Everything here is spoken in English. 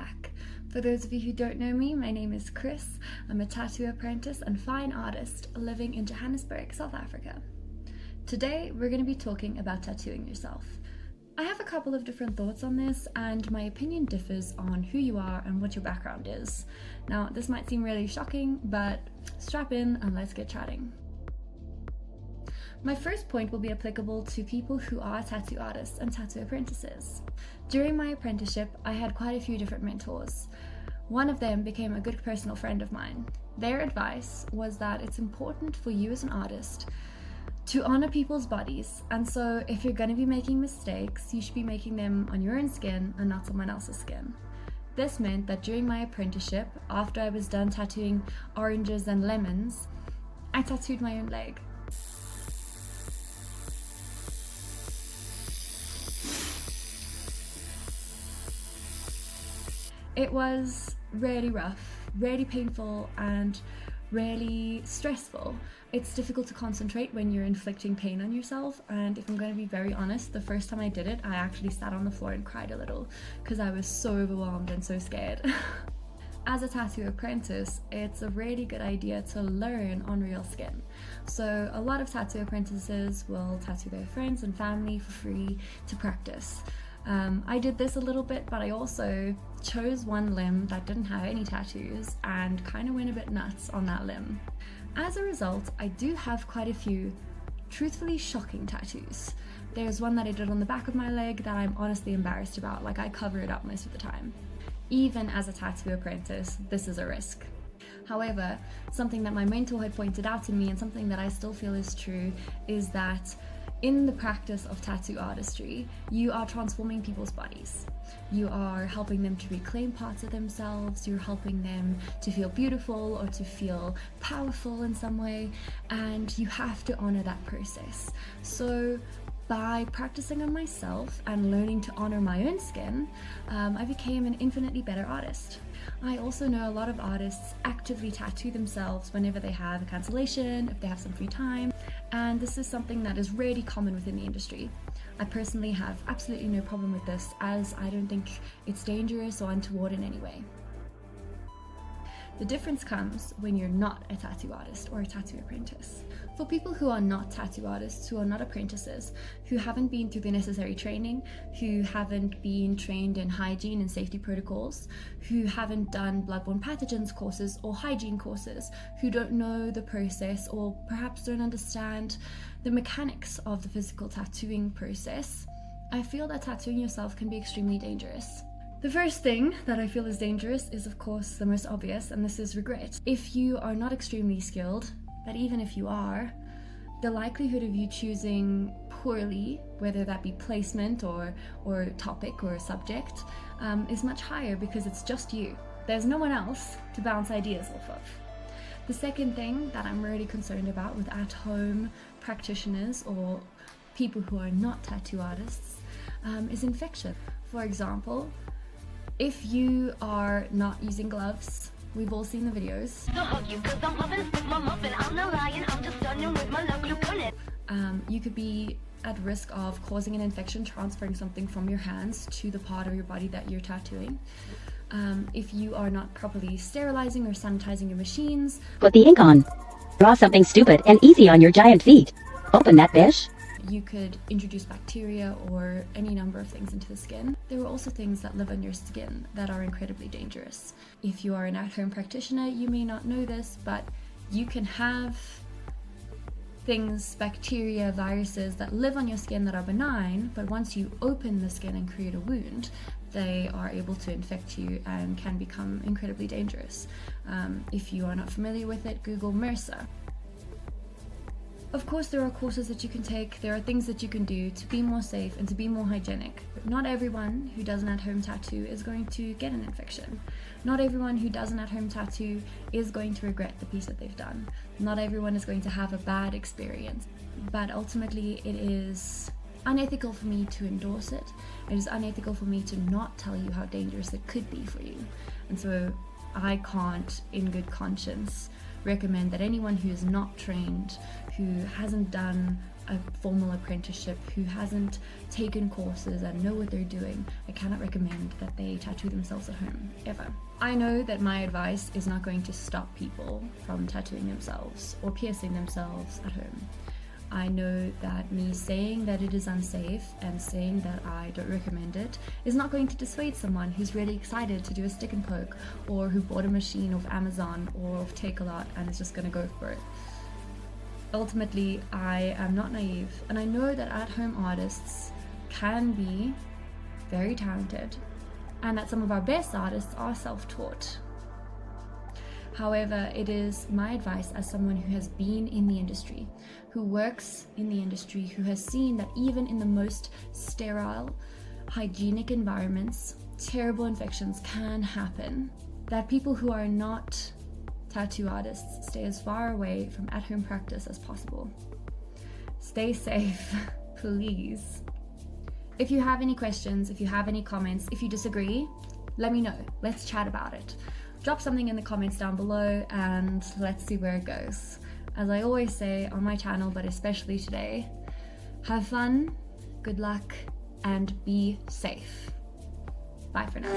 back. For those of you who don't know me, my name is Chris. I'm a tattoo apprentice and fine artist living in Johannesburg, South Africa. Today we're going to be talking about tattooing yourself. I have a couple of different thoughts on this, and my opinion differs on who you are and what your background is. Now, this might seem really shocking, but strap in and let's get chatting. My first point will be applicable to people who are tattoo artists and tattoo apprentices. During my apprenticeship, I had quite a few different mentors. One of them became a good personal friend of mine. Their advice was that it's important for you as an artist to honor people's bodies, and so if you're going to be making mistakes, you should be making them on your own skin and not someone else's skin. This meant that during my apprenticeship, after I was done tattooing oranges and lemons, I tattooed my own leg. It was really rough, really painful, and really stressful. It's difficult to concentrate when you're inflicting pain on yourself, and if I'm going to be very honest, the first time I did it, I actually sat on the floor and cried a little because I was so overwhelmed and so scared. As a tattoo apprentice, it's a really good idea to learn on real skin. So a lot of tattoo apprentices will tattoo their friends and family for free to practice. I did this a little bit, but I also chose one limb that didn't have any tattoos and kind of went a bit nuts on that limb. As a result, I do have quite a few truthfully shocking tattoos. There's one that I did on the back of my leg that I'm honestly embarrassed about, like I cover it up most of the time. Even as a tattoo apprentice, this is a risk. However, something that my mentor had pointed out to me, and something that I still feel is true, is that in the practice of tattoo artistry, you are transforming people's bodies. You are helping them to reclaim parts of themselves, you're helping them to feel beautiful or to feel powerful in some way, and you have to honor that process. So by practicing on myself and learning to honor my own skin, I became an infinitely better artist. I also know a lot of artists actively tattoo themselves whenever they have a cancellation, if they have some free time, and this is something that is really common within the industry. I personally have absolutely no problem with this, as I don't think it's dangerous or untoward in any way. The difference comes when you're not a tattoo artist or a tattoo apprentice. For people who are not tattoo artists, who are not apprentices, who haven't been through the necessary training, who haven't been trained in hygiene and safety protocols, who haven't done bloodborne pathogens courses or hygiene courses, who don't know the process or perhaps don't understand the mechanics of the physical tattooing process, I feel that tattooing yourself can be extremely dangerous. The first thing that I feel is dangerous is, of course, the most obvious, and this is regret. If you are not extremely skilled, but even if you are, the likelihood of you choosing poorly, whether that be placement or topic or subject, is much higher because it's just you. There's no one else to bounce ideas off of. The second thing that I'm really concerned about with at-home practitioners or people who are not tattoo artists is infection. For example, if you are not using gloves, we've all seen the videos. You could be at risk of causing an infection, transferring something from your hands to the part of your body that you're tattooing. If you are not properly sterilizing or sanitizing your machines. Put the ink on. Draw something stupid and easy on your giant feet. Open that bish. You could introduce bacteria or any number of things into the skin. There are also things that live on your skin that are incredibly dangerous. If you are an at-home practitioner, you may not know this, but you can have things, bacteria, viruses that live on your skin that are benign, but once you open the skin and create a wound, they are able to infect you and can become incredibly dangerous. If you are not familiar with it, Google MRSA. Of course, there are courses that you can take, there are things that you can do to be more safe and to be more hygienic. But not everyone who does an at-home tattoo is going to get an infection. Not everyone who does an at-home tattoo is going to regret the piece that they've done. Not everyone is going to have a bad experience. But ultimately, it is unethical for me to endorse it. It is unethical for me to not tell you how dangerous it could be for you. And so I can't, in good conscience, recommend that anyone who is not trained, who hasn't done a formal apprenticeship, who hasn't taken courses and know what they're doing, I cannot recommend that they tattoo themselves at home, ever. I know that my advice is not going to stop people from tattooing themselves or piercing themselves at home. I know that me saying that it is unsafe and saying that I don't recommend it is not going to dissuade someone who's really excited to do a stick and poke, or who bought a machine off Amazon or off Takealot and is just going to go for it. Ultimately, I am not naive, and I know that at-home artists can be very talented, and that some of our best artists are self-taught. However, it is my advice as someone who has been in the industry, who works in the industry, who has seen that even in the most sterile, hygienic environments, terrible infections can happen, that people who are not tattoo artists stay as far away from at-home practice as possible. Stay safe, please. If you have any questions, if you have any comments, if you disagree, let me know. Let's chat about it. Drop something in the comments down below and let's see where it goes. As I always say on my channel, but especially today, have fun, good luck, and be safe. Bye for now.